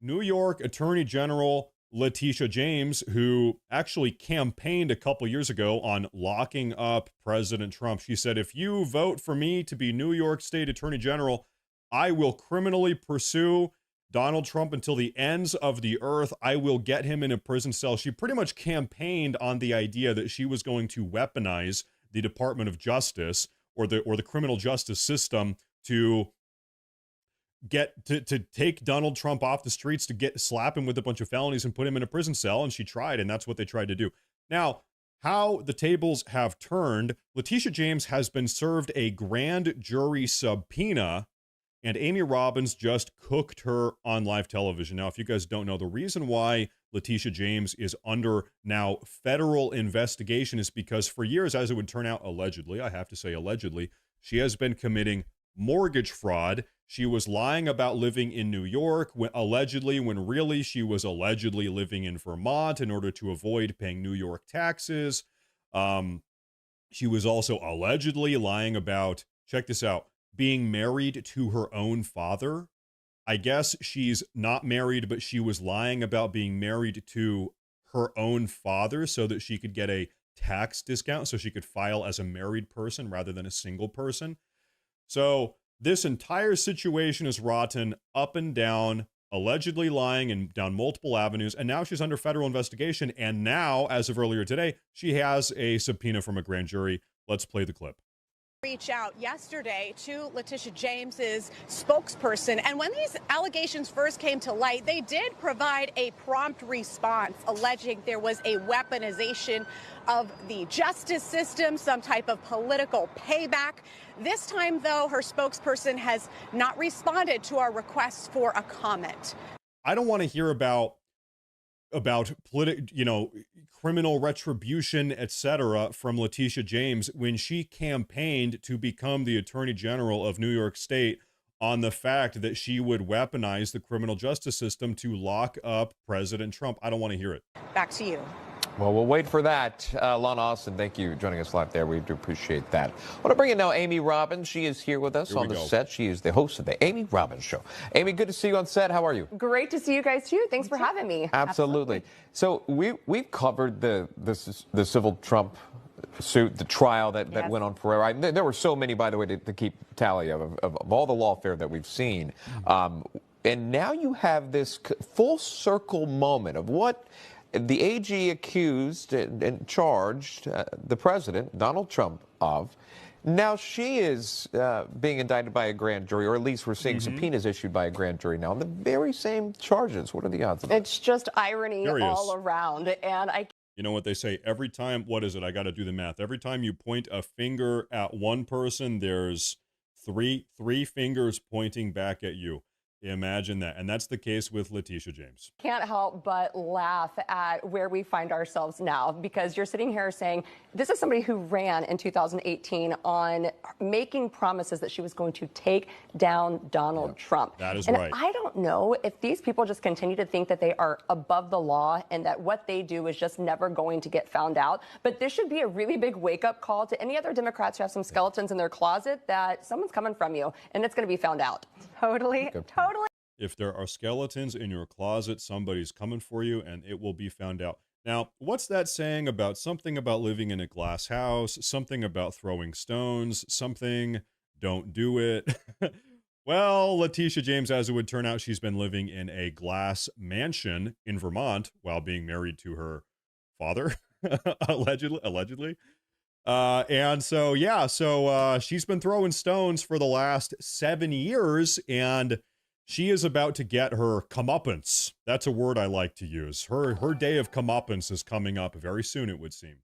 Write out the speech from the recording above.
New York Attorney General Letitia James, who actually campaigned a couple years ago on locking up President Trump. She said, if you vote for me to be New York State Attorney General, I will criminally pursue Donald Trump until the ends of the earth. I will get him in a prison cell. She pretty much campaigned on the idea that she was going to weaponize the Department of Justice or the criminal justice system to take Donald Trump off the streets, to slap him with a bunch of felonies and put him in a prison cell. And she tried, and that's what they tried to do. Now, how the tables have turned, Letitia James has been served a grand jury subpoena, and Amy Robbins just cooked her on live television. Now, if you guys don't know, the reason why Letitia James is under now federal investigation is because for years, as it would turn out, allegedly, I have to say allegedly, she has been committing mortgage fraud. She was lying about living in New York, when really she was allegedly living in Vermont in order to avoid paying New York taxes. She was also allegedly lying about, check this out, being married to her own father. I guess she's not married, but she was lying about being married to her own father so that she could get a tax discount, so she could file as a married person rather than a single person. So this entire situation is rotten up and down, allegedly lying and down multiple avenues. And now she's under federal investigation. And now, as of earlier today, she has a subpoena from a grand jury. Let's play the clip. Reach out yesterday to Letitia James's spokesperson, and when these allegations first came to light, they did provide a prompt response alleging there was a weaponization of the justice system, some type of political payback. This time, though, her spokesperson has not responded to our requests for a comment. I don't want to hear about criminal retribution, etc. from Letitia James when she campaigned to become the Attorney General of New York State on the fact that she would weaponize the criminal justice system to lock up President Trump. I don't want to hear it. Back to you. Well, we'll wait for that. Lana Austin, thank you for joining us live there. We do appreciate that. I want to bring in now Amy Robbins. She is here with us on the set. She is the host of the Amy Robbins Show. Amy, good to see you on set. How are you? Great to see you guys, too. Thanks for having me. Absolutely. So we've covered the civil Trump suit, the trial that went on forever. There were so many, by the way, to keep tally of all the lawfare that we've seen. And now you have this full circle moment of what the AG accused and charged the president, Donald Trump, of. Now she is being indicted by a grand jury, or at least we're seeing subpoenas issued by a grand jury now on the very same charges. What are the odds of that? It's just irony all around. And you know what they say, every time, what is it? I got to do the math. Every time you point a finger at one person, there's three fingers pointing back at you. Imagine that. And that's the case with Letitia James. Can't help but laugh at where we find ourselves now, because you're sitting here saying this is somebody who ran in 2018 on making promises that she was going to take down Donald Trump. That is and right. I don't know if these people just continue to think that they are above the law and that what they do is just never going to get found out. But this should be a really big wake-up call to any other Democrats who have some skeletons in their closet that someone's coming from you and it's going to be found out. Totally. If there are skeletons in your closet, somebody's coming for you and it will be found out. Now, what's that saying about something about living in a glass house, something about throwing stones, something, don't do it? Well, Letitia James, as it would turn out, she's been living in a glass mansion in Vermont while being married to her father, allegedly. And so she's been throwing stones for the last 7 years, and she is about to get her comeuppance. That's a word I like to use. Her day of comeuppance is coming up very soon, it would seem.